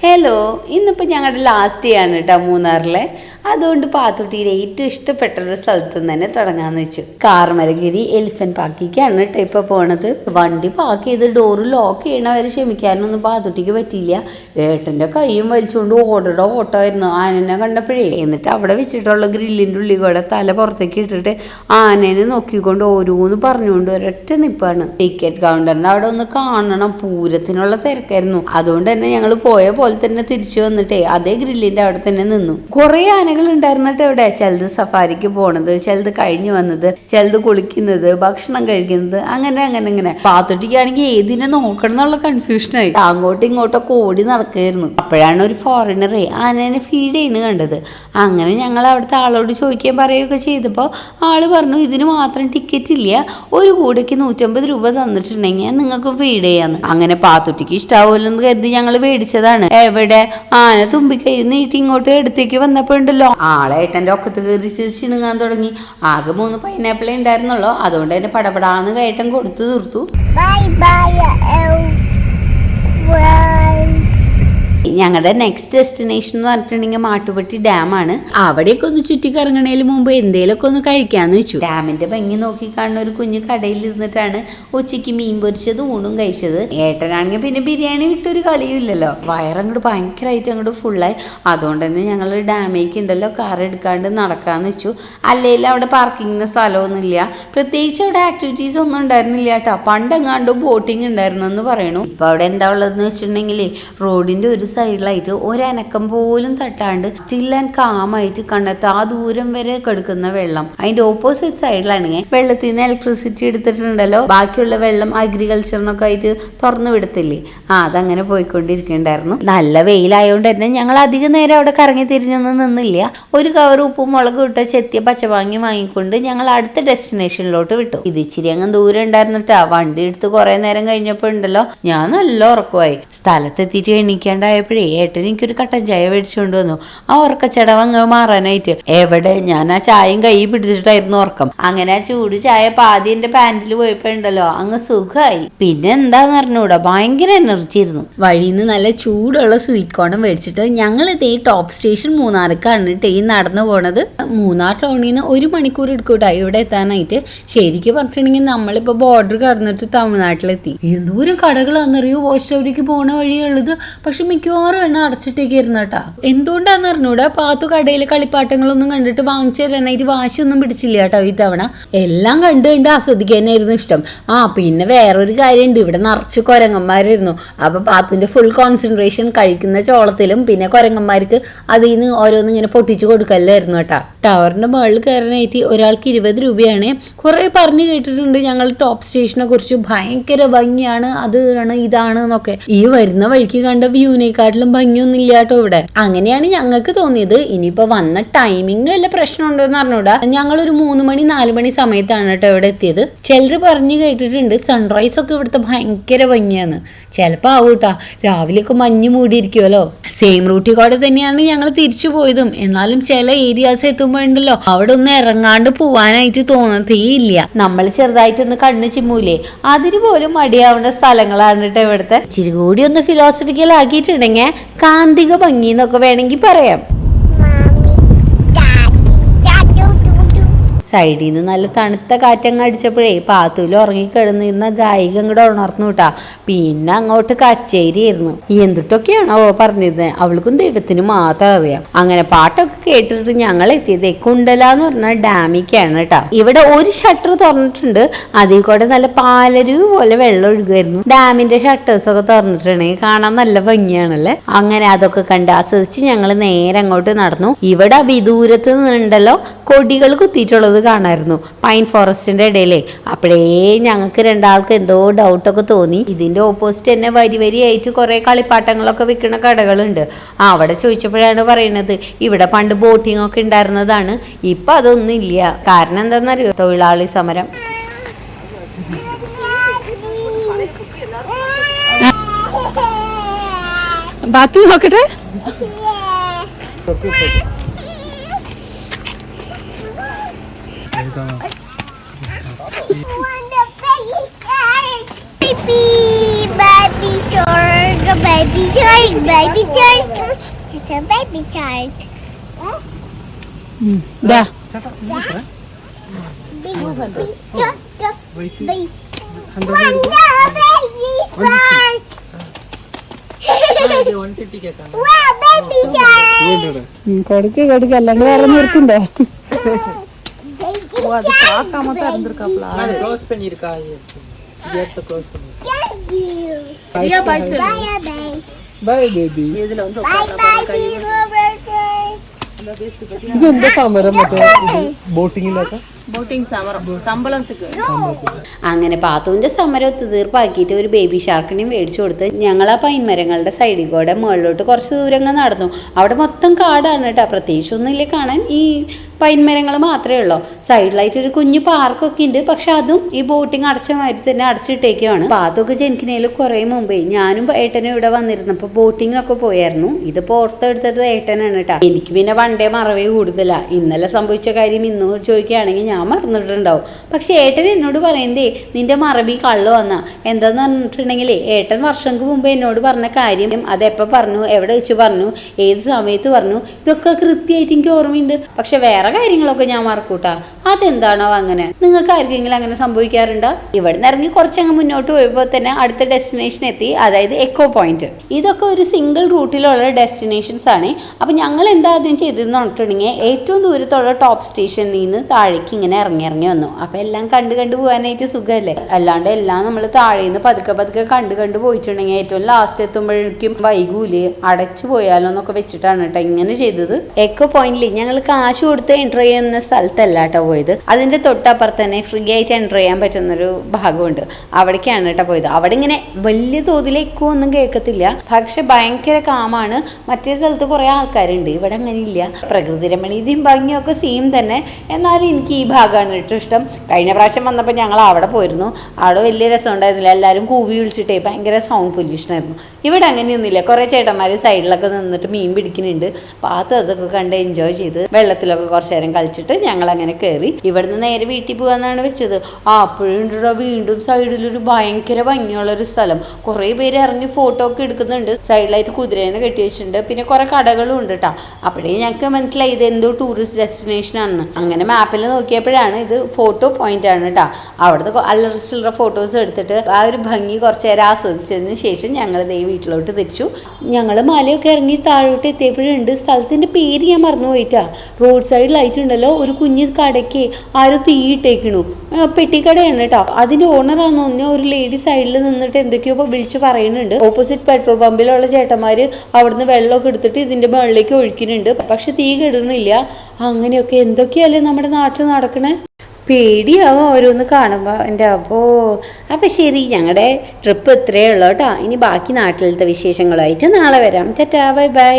Hello, ഇന്നിപ്പോൾ ഞങ്ങളുടെ last day ആണ് കേട്ടോ മൂന്നാറിലെ. അതുകൊണ്ട് പാത്തുട്ടിയുടെ ഏറ്റവും ഇഷ്ടപ്പെട്ടൊരു സ്ഥലത്ത് നിന്ന് തന്നെ തുടങ്ങാന്ന് വെച്ചു. കാർമലഗിരി എലിഫന്റ് പാർക്കിക്കാണ് കേട്ടോ ഇപ്പോൾ പോണത്. വണ്ടി പാർക്ക് ചെയ്ത് ഡോറ് ലോക്ക് ചെയ്യണ വരെ ക്ഷമിക്കാനൊന്നും പാത്തുട്ടിക്ക് പറ്റിയില്ല. ഏട്ടൻ്റെ കൈയും വലിച്ചുകൊണ്ട് ഓട്ടമായിരുന്നു ആനനെ കണ്ടപ്പോഴേ. എന്നിട്ട് അവിടെ വെച്ചിട്ടുള്ള ഗ്രില്ലിൻ്റെ ഉള്ളിൽ കൂടെ തല പുറത്തേക്ക് ഇട്ടിട്ട് ആനനെ നോക്കിക്കൊണ്ട് ഓരോന്ന് പറഞ്ഞുകൊണ്ട് ഒരൊറ്റ നിപ്പാണ്. ടിക്കറ്റ് കൗണ്ടറിൻ്റെ അവിടെ ഒന്ന് കാണണം, പൂരത്തിനുള്ള തിരക്കായിരുന്നു. അതുകൊണ്ട് തന്നെ ഞങ്ങൾ പോയ പോലെ തന്നെ തിരിച്ചു വന്നിട്ടേ അതേ ഗ്രില്ലിൻ്റെ അവിടെ തന്നെ നിന്നു. കുറേ ഉണ്ടായിരുന്നിട്ട് ഇവിടെ ചിലത് സഫാരിക്ക് പോണത്, ചിലത് കഴിഞ്ഞു വന്നത്, ചിലത് കുളിക്കുന്നത്, ഭക്ഷണം കഴിക്കുന്നത്, അങ്ങനെ പാത്തുട്ടിക്കാണെങ്കിൽ ഏതിനെ നോക്കണം എന്നുള്ള കൺഫ്യൂഷനായി. അങ്ങോട്ടും ഇങ്ങോട്ടൊക്കെ ഓടി നടക്കായിരുന്നു. അപ്പോഴാണ് ഒരു ഫോറിനറെ ആനേനെ ഫീഡ് ചെയ്യുന്നത് കണ്ടത്. അങ്ങനെ ഞങ്ങൾ അവിടുത്തെ ആളോട് ചോദിക്കുകയും പറയുകയൊക്കെ ചെയ്തപ്പോൾ ആള് പറഞ്ഞു ഇതിന് മാത്രം ടിക്കറ്റ് ഇല്ല, ഒരു കൂടയ്ക്ക് 150 രൂപ തന്നിട്ടുണ്ടെങ്കിൽ നിങ്ങൾക്ക് ഫീഡ് ചെയ്യാന്ന്. അങ്ങനെ പാത്തുട്ടിക്ക് ഇഷ്ടാവുമല്ലോ എന്ന് കരുതി ഞങ്ങൾ മേടിച്ചതാണ്. എവിടെ ആന തുമ്പിക്കൈ നീട്ടി ഇങ്ങോട്ട് എടുത്തേക്ക് വന്നപ്പോഴുണ്ടല്ലോ ആളേട്ടൻ്റെ ഒക്കത്ത് കയറി ചിണുങ്ങാൻ തുടങ്ങി. ആകെ 3 പൈനാപ്പിളേ ഉണ്ടായിരുന്നുള്ളൂ. അതുകൊണ്ട് തന്നെ പടപടാന്ന് കയറ്റം കൊടുത്തു തീർത്തു. ഞങ്ങളുടെ നെക്സ്റ്റ് ഡെസ്റ്റിനേഷൻ എന്ന് പറഞ്ഞിട്ടുണ്ടെങ്കിൽ മാട്ടുപ്പെട്ടി ഡാമാണ്. അവിടെയൊക്കെ ഒന്ന് ചുറ്റിക്കറങ്ങണതിന് മുമ്പ് എന്തേലൊക്കെ ഒന്ന് കഴിക്കാന്ന് വെച്ചു. ഡാമിന്റെ ഭംഗി നോക്കി കാണുന്ന ഒരു കുഞ്ഞു കടയിൽ ഇരുന്നിട്ടാണ് ഉച്ചയ്ക്ക് മീൻ പൊരിച്ചത് ഊണും കഴിച്ചത്. ഏട്ടനാണെങ്കിൽ പിന്നെ ബിരിയാണി വിട്ടൊരു കളിയും ഇല്ലല്ലോ. വയറങ്ങോട്ട് ഭയങ്കരമായിട്ട് അങ്ങോട്ട് ഫുള്ളായി. അതുകൊണ്ട് തന്നെ ഞങ്ങൾ ഡാമേക്ക് ഉണ്ടല്ലോ കാർ എടുക്കാണ്ട് നടക്കാന്ന് വെച്ചു. അല്ലെങ്കിൽ അവിടെ പാർക്കിങ്ങിന് സ്ഥലമൊന്നുമില്ല, പ്രത്യേകിച്ച് അവിടെ ആക്ടിവിറ്റീസ് ഒന്നും ഉണ്ടായിരുന്നില്ല കേട്ടോ. പണ്ടെങ്ങാണ്ട് ബോട്ടിങ് ഉണ്ടായിരുന്നു എന്ന് പറയണു. ഇപ്പൊ അവിടെ എന്താ ഉള്ളതെന്ന് വെച്ചിട്ടുണ്ടെങ്കിൽ റോഡിന്റെ ഒരു സൈഡിലായിട്ട് ഒരനക്കം പോലും തട്ടാണ്ട് സ്റ്റിൽ ആൻഡ് കാമായിട്ട് കണ്ടെത്താ ദൂരം വരെ കെടുക്കുന്ന വെള്ളം. അതിന്റെ ഓപ്പോസിറ്റ് സൈഡിലാണെങ്കിൽ വെള്ളത്തിൽ നിന്ന് ഇലക്ട്രിസിറ്റി എടുത്തിട്ടുണ്ടല്ലോ, ബാക്കിയുള്ള വെള്ളം അഗ്രികൾച്ചറിനൊക്കെ ആയിട്ട് തുറന്നു വിടത്തില്ലേ, അതങ്ങനെ പോയിക്കൊണ്ടിരിക്കണ്ടായിരുന്നു. നല്ല വെയിലായോണ്ട് തന്നെ ഞങ്ങൾ അധികം നേരം അവിടെ കറങ്ങി തിരിഞ്ഞൊന്നും നിന്നില്ല. ഒരു കവർ ഉപ്പും മുളകും ഇട്ട ചെത്തിയ പച്ചവാങ്ങി വാങ്ങിക്കൊണ്ട് ഞങ്ങൾ അടുത്ത ഡെസ്റ്റിനേഷനിലോട്ട് വിട്ടു. ഇത് ഇച്ചിരി അങ്ങ് ദൂരം ഉണ്ടായിരുന്നിട്ടാ. വണ്ടി എടുത്ത് കുറെ നേരം കഴിഞ്ഞപ്പോ ഉണ്ടല്ലോ ഞാൻ നല്ല ഉറക്കമായി. സ്ഥലത്തെത്തിയിട്ട് എണീക്കാണ്ടായപ്പോഴേ ഏട്ടൻ എനിക്കൊരു കട്ടൻ ചായ മേടിച്ചുകൊണ്ട് വന്നു. ആ ഉറക്കച്ചടവ് അങ്ങ് മാറാനായിട്ട്. എവിടെ ഞാൻ ആ ചായയും കൈ പിടിച്ചിട്ടായിരുന്നു ഉറക്കം. അങ്ങനെ ആ ചൂട് ചായ പാതി എന്റെ പാന്റിൽ പോയപ്പോഴുണ്ടല്ലോ അങ്ങ് സുഖമായി. പിന്നെ എന്താന്ന് പറഞ്ഞൂടാ, ഭയങ്കര എനർജി ആയിരുന്നു. വഴിയിൽ നിന്ന് നല്ല ചൂടുള്ള സ്വീറ്റ് കോണും മേടിച്ചിട്ട് ഞങ്ങൾ ഇതേ ടോപ്പ് സ്റ്റേഷൻ മൂന്നാർക്കാണ് ഈ നടന്നു പോണത്. മൂന്നാർ ടൗണിൽ നിന്ന് 1 മണിക്കൂർ എടുക്കൂട്ടാ ഇവിടെ എത്താനായിട്ട്. ശരിക്കും പറഞ്ഞിട്ടുണ്ടെങ്കിൽ നമ്മളിപ്പോ ബോർഡർ കടന്നിട്ട് തമിഴ്നാട്ടിലെത്തി. എന്തോരം കടകളാണെന്നറിയോ ഓസ്റ്റോരിക്ക് പോണ വഴിയുള്ളത്. പക്ഷെ മിക്കവാറും എണ്ണ അടച്ചിട്ടേക്കായിരുന്നു കേട്ടാ. എന്തുകൊണ്ടാന്ന് അറിഞ്ഞൂടാ, പാത്തു കടയിലെ കളിപ്പാട്ടങ്ങളൊന്നും കണ്ടിട്ട് വാങ്ങിച്ചു തരാനായിട്ട് വാശിയൊന്നും പിടിച്ചില്ല കേട്ടോ ഇത്തവണ. എല്ലാം കണ്ട് ആസ്വദിക്കാനായിരുന്നു ഇഷ്ടം. പിന്നെ വേറൊരു കാര്യമുണ്ട്, ഇവിടെ നിറച്ച് കുരങ്ങന്മാരായിരുന്നു. അപ്പൊ പാത്തുവിന്റെ ഫുൾ കോൺസെൻട്രേഷൻ കഴിക്കുന്ന ചോളത്തിലും പിന്നെ കുരങ്ങന്മാർക്ക് അതിൽ നിന്ന് ഓരോന്ന് ഇങ്ങനെ പൊട്ടിച്ചു കൊടുക്കല്ലായിരുന്നു കേട്ടാ. ടവറിന്റെ മുകളിൽ കയറാനായിട്ട് ഒരാൾക്ക് 20 രൂപയാണ്. കുറെ പറഞ്ഞു കേട്ടിട്ടുണ്ട് ഞങ്ങൾ ടോപ്പ് സ്റ്റേഷനെ കുറിച്ച്. ഭയങ്കര ഭംഗിയാണ്, അതാണ് ഇതാണ് എന്നൊക്കെ. ഈ വരുന്ന വഴിക്ക് കണ്ട വ്യൂവിനെക്കാട്ടിലും ഭംഗിയൊന്നും ഇല്ല കേട്ടോ ഇവിടെ. അങ്ങനെയാണ് ഞങ്ങൾക്ക് തോന്നിയത്. ഇനിയിപ്പോ വന്ന ടൈമിങ്ങിന് വല്ല പ്രശ്നമുണ്ടോ എന്ന് അറിഞ്ഞൂടാ. ഞങ്ങളൊരു 3 മണി 4 മണി സമയത്താണ് കേട്ടോ ഇവിടെ എത്തിയത്. ചിലർ പറഞ്ഞു കേട്ടിട്ടുണ്ട് സൺറൈസ് ഒക്കെ ഇവിടുത്തെ ഭയങ്കര ഭംഗിയാണ്. ചിലപ്പോ ആവൂട്ടാ, രാവിലെയൊക്കെ മഞ്ഞ് മൂടിയിരിക്കുമല്ലോ. സെയിം റൂട്ടിൽ കൂടെ തന്നെയാണ് ഞങ്ങൾ തിരിച്ചു പോയതും. എന്നാലും ചില ഏരിയാസ് എത്തുമ്പോഴുണ്ടല്ലോ അവിടെ ഒന്ന് ഇറങ്ങാണ്ട് പോവാനായിട്ട് തോന്നത്തേ ഇല്ല. നമ്മൾ ചെറുതായിട്ടൊന്ന് കണ്ണ് ചിമ്മൂലേ, അതിന് പോലും മടിയാവേണ്ട സ്ഥലങ്ങളാണ് കേട്ടോ ഇവിടുത്തെ. ഇച്ചിരി കൂടി ഒന്ന് ഫിലോസഫിക്കൽ ആക്കിയിട്ടുണ്ടെങ്കിൽ കാന്തിക ഭംഗി എന്നൊക്കെ വേണമെങ്കിൽ പറയാം. സൈഡിൽ നിന്ന് നല്ല തണുത്ത കാറ്റങ്ങ് അടിച്ചപ്പോഴേ പാത്തൂല് ഉറങ്ങിക്കിടന്നിരുന്ന ഗായിക അങ്ങോട്ട് ഉണർന്നു കേട്ടാ. പിന്നെ അങ്ങോട്ട് കച്ചേരിയായിരുന്നു. എന്തിട്ടൊക്കെയാണോ പറഞ്ഞിരുന്നത്, അവൾക്കും ദൈവത്തിനും മാത്രം അറിയാം. അങ്ങനെ പാട്ടൊക്കെ കേട്ടിട്ട് ഞങ്ങൾ എത്തിയത് കുണ്ടല എന്ന് പറഞ്ഞ ഡാമിക്കാണ് കേട്ടാ. ഇവിടെ ഒരു ഷട്ടർ തുറന്നിട്ടുണ്ട്, അതിൽ കൂടെ നല്ല പാലരുവി പോലെ വെള്ളം ഒഴുകുമായിരുന്നു. ഡാമിന്റെ ഷട്ടേഴ്സൊക്കെ തുറന്നിട്ടുണ്ടെങ്കിൽ കാണാൻ നല്ല ഭംഗിയാണല്ലേ. അങ്ങനെ അതൊക്കെ കണ്ട് ആസ്വദിച്ച് ഞങ്ങൾ നേരെ അങ്ങോട്ട് നടന്നു. ഇവിടെ വിദൂരത്ത് നിന്നുണ്ടല്ലോ കൊടികൾ കുത്തിയിട്ടുള്ളത് കാണായിരുന്നു പൈൻ ഫോറസ്റ്റിന്റെ ഇടയിലേ. അപ്പോഴേ ഞങ്ങൾക്ക് രണ്ടാൾക്ക് എന്തോ ഡൗട്ടൊക്കെ തോന്നി. ഇതിന്റെ ഓപ്പോസിറ്റ് തന്നെ വരിയായിട്ട് കുറെ കളിപ്പാട്ടങ്ങളൊക്കെ വിൽക്കുന്ന കടകളുണ്ട്. അവിടെ ചോദിച്ചപ്പോഴാണ് പറയുന്നത് ഇവിടെ പണ്ട് ബോട്ടിംഗ് ഒക്കെ ഉണ്ടായിരുന്നതാണ്. ഇപ്പൊ അതൊന്നും ഇല്ല. കാരണം എന്താണെന്നറിയോ, തൊഴിലാളി സമരം. ബാത്റൂം നോക്കട്ടെ. Baby shark, baby shark, baby shark. It's a baby shark. ദാ Big shark. Big. Wonder baby shark. Wow, baby shark. കൊടുക്ക് അല്ലാണ്ട് വേറെ നിർത്തിണ്ടേ Baby shark. க்ளோஸ் பண்ணிருக்கா ஏத்த க்ளோஸ் பண்ணி Thank you. சரியா bye Bye bye. Bye baby Bye bye baby shark. ഇത് എന്താ സമരം മറ്റേ ബോട്ടിങ്ങിലൊക്കെ ബോട്ടിംഗ് സമ്പളത്തിക്ക് അങ്ങനെ പാത്തുവിന്റെ സമരം ഒത്തുതീർപ്പാക്കിയിട്ട് ഒരു ബേബി ഷാർക്കിനെയും മേടിച്ചു കൊടുത്ത് ഞങ്ങൾ ആ പൈൻമരങ്ങളുടെ സൈഡിൽ കൂടെ മുകളിലോട്ട് കുറച്ച് ദൂരം അങ്ങ് നടന്നു. അവിടെ മൊത്തം കാടാണ് കേട്ടോ, പ്രത്യേകിച്ചൊന്നും ഇല്ല കാണാൻ, ഈ പൈൻമരങ്ങൾ മാത്രമേ ഉള്ളൂ. സൈഡിലായിട്ട് ഒരു കുഞ്ഞു പാർക്കൊക്കെ ഉണ്ട്, പക്ഷെ അതും ഈ ബോട്ടിങ് അടച്ച മാതിരി തന്നെ അടച്ചിട്ടേക്കുവാണ്. പാത്തൊക്കെ ജനിക്കുന്നതിൽ കുറേ മുമ്പേ ഞാനും ഏട്ടനും ഇവിടെ വന്നിരുന്നപ്പോൾ ബോട്ടിങ്ങിനൊക്കെ പോയായിരുന്നു. ഇത് പുറത്തെടുത്തത് ഏട്ടനാണ് കേട്ടോ. എനിക്ക് പിന്നെ വണ്ടേ മറവേ കൂടുതലാ. ഇന്നലെ സംഭവിച്ച കാര്യം ഇന്ന് ചോദിക്കുകയാണെങ്കിൽ ഞാൻ മറന്നിട്ടുണ്ടാവും. പക്ഷെ ഏട്ടൻ എന്നോട് പറയുന്നതേ നിന്റെ മറവി കള്ളു വന്നാ. എന്താന്ന് പറഞ്ഞിട്ടുണ്ടെങ്കിൽ ഏട്ടൻ വർഷങ്ങൾക്ക് മുമ്പ് എന്നോട് പറഞ്ഞ കാര്യം അതെപ്പോൾ പറഞ്ഞു, എവിടെ വെച്ച് പറഞ്ഞു, ഏത് സമയത്ത് പറഞ്ഞു, ഇതൊക്കെ കൃത്യമായിട്ട് എനിക്ക് ഓർമ്മയുണ്ട്. പക്ഷെ വേറെ കാര്യങ്ങളൊക്കെ ഞാൻ മറക്കൂട്ടാ. അതെന്താണോ അങ്ങനെ? നിങ്ങൾക്ക് ആർക്കെങ്കിലും അങ്ങനെ സംഭവിക്കാറുണ്ടോ? ഇവിടെ നിന്ന് ഇറങ്ങി കുറച്ചങ്ങ് മുന്നോട്ട് പോയപ്പോൾ തന്നെ അടുത്ത ഡെസ്റ്റിനേഷൻ എത്തി, അതായത് എക്കോ പോയിന്റ്. ഇതൊക്കെ ഒരു സിംഗിൾ റൂട്ടിലുള്ള ഡെസ്റ്റിനേഷൻസ് ആണ്. അപ്പം ഞങ്ങൾ എന്താ ആദ്യം ചെയ്തതെന്ന് പറഞ്ഞിട്ടുണ്ടെങ്കിൽ ഏറ്റവും ദൂരത്തുള്ള ടോപ്പ് സ്റ്റേഷനിൽ നിന്ന് താഴേക്ക് ഇങ്ങനെ ഇറങ്ങി വന്നു. അപ്പം എല്ലാം കണ്ടു പോകാനായിട്ട് സുഖമല്ലേ. അല്ലാണ്ട് എല്ലാം നമ്മൾ താഴേന്ന് പതുക്കെ കണ്ടു പോയിട്ടുണ്ടെങ്കിൽ ഏറ്റവും ലാസ്റ്റ് എത്തുമ്പോഴേക്കും വൈകൂല് അടച്ചു പോയാലോ എന്നൊക്കെ വെച്ചിട്ടാണ് കേട്ടോ ഇങ്ങനെ ചെയ്തത്. എക്കോ പോയിന്റിൽ ഞങ്ങൾ കാശ് കൊടുത്ത് എൻട്രി ചെയ്യുന്ന സ്ഥലത്തല്ല കേട്ടോ പോയത്. അതിന്റെ തൊട്ടപ്പുറത്ത് തന്നെ ഫ്രീ ആയിട്ട് എൻട്രി ചെയ്യാൻ പറ്റുന്നൊരു ഭാഗമുണ്ട്, അവിടേക്കാണ് കേട്ടോ പോയത്. അവിടെ ഇങ്ങനെ വലിയ തോതിൽ എക്കോ ഒന്നും കേൾക്കത്തില്ല, പക്ഷെ ഭയങ്കര കാമാണ്. മറ്റേ സ്ഥലത്ത് കുറെ ആൾക്കാരുണ്ട്, ഇവിടെ അങ്ങനെ ഇല്ല. പ്രകൃതി രമണീയതയും ഭംഗിയൊക്കെ സെയിം തന്നെ, എന്നാലും എനിക്ക് ഈ ഭാഗമാണ് ഏറ്റവും ഇഷ്ടം. കഴിഞ്ഞ പ്രാവശ്യം വന്നപ്പോൾ ഞങ്ങൾ അവിടെ പോയിരുന്നു, അവിടെ വലിയ രസം ഉണ്ടായിരുന്നില്ല. എല്ലാവരും കൂവി വിളിച്ചിട്ടേ ഭയങ്കര സൗണ്ട് പൊല്യൂഷനായിരുന്നു. ഇവിടെ അങ്ങനെയൊന്നുമില്ല. കുറേ ചേട്ടന്മാർ സൈഡിലൊക്കെ നിന്നിട്ട് മീൻ പിടിക്കുന്നുണ്ട്. പാത്ത് അതൊക്കെ കണ്ട് എൻജോയ് ചെയ്ത് വെള്ളത്തിലൊക്കെ കുറച്ച് നേരം കളിച്ചിട്ട് ഞങ്ങൾ അങ്ങനെ കയറി ഇവിടുന്ന് നേരെ വീട്ടിൽ പോകാന്നാണ് വെച്ചത്. അപ്പോഴുണ്ടോ വീണ്ടും സൈഡിലൊരു ഭയങ്കര ഭംഗിയുള്ളൊരു സ്ഥലം. കുറേ പേര് ഇറങ്ങി ഫോട്ടോ ഒക്കെ എടുക്കുന്നുണ്ട്. സൈഡിലായിട്ട് കുതിരേനെ കെട്ടി വെച്ചിട്ടുണ്ട്, പിന്നെ കുറെ കടകളും ഉണ്ട് കേട്ടോ. അപ്പോഴേ ഞങ്ങൾക്ക് മനസ്സിലായി ഇത് എന്തോ ടൂറിസ്റ്റ് ഡെസ്റ്റിനേഷൻ ആണെന്ന്. അങ്ങനെ മാപ്പിൽ നോക്കിയപ്പോഴാണ് ഇത് ഫോട്ടോ പോയിന്റ് ആണ് കേട്ടോ. അവിടുത്തെ അല്ലറ ചില്ലറ ഫോട്ടോസ് എടുത്തിട്ട് ആ ഒരു ഭംഗി കുറച്ച് നേരം ആസ്വദിച്ചതിന് ശേഷം ഞങ്ങൾ ദേ വീട്ടിലോട്ട് തിരിച്ചു. ഞങ്ങൾ മലയൊക്കെ ഇറങ്ങി താഴോട്ട് എത്തിയപ്പോഴുണ്ട് സ്ഥലത്തിന്റെ പേര് ഞാൻ മറന്നു പോയിട്ടാ. റോഡ് സൈഡിലായിട്ടുണ്ടല്ലോ ഒരു കുഞ്ഞു കടയ്ക്ക് ആരോ തീയിട്ടേക്കണു. പെട്ടിക്കടയാണ് കേട്ടോ. അതിന്റെ ഓണറാന്ന് തോന്നുന്നു. ഒരു ലേഡി സൈഡിൽ നിന്നിട്ട് എന്തൊക്കെയോ വിളിച്ച് പറയുന്നുണ്ട്. ഓപ്പോസിറ്റ് പെട്രോൾ പമ്പിലുള്ള ചേട്ടന്മാര് അവിടുന്ന് വെള്ളമൊക്കെ എടുത്തിട്ട് ഇതിന്റെ മുകളിലേക്ക് ഒഴിക്കുന്നുണ്ട്, പക്ഷെ തീ കെടുന്നില്ല. അങ്ങനെയൊക്കെ എന്തൊക്കെയല്ലേ നമ്മുടെ നാട്ടിൽ നടക്കണേ. പേടിയാവും ഓരോന്ന് കാണുമ്പോൾ എൻ്റെ. അപ്പോൾ ശരി, ഞങ്ങളുടെ ട്രിപ്പ് ഇത്രയേ ഉള്ളൂ കേട്ടോ. ഇനി ബാക്കി നാട്ടിലത്തെ വിശേഷങ്ങളുമായിട്ട് നാളെ വരാം. Tata, bye bye.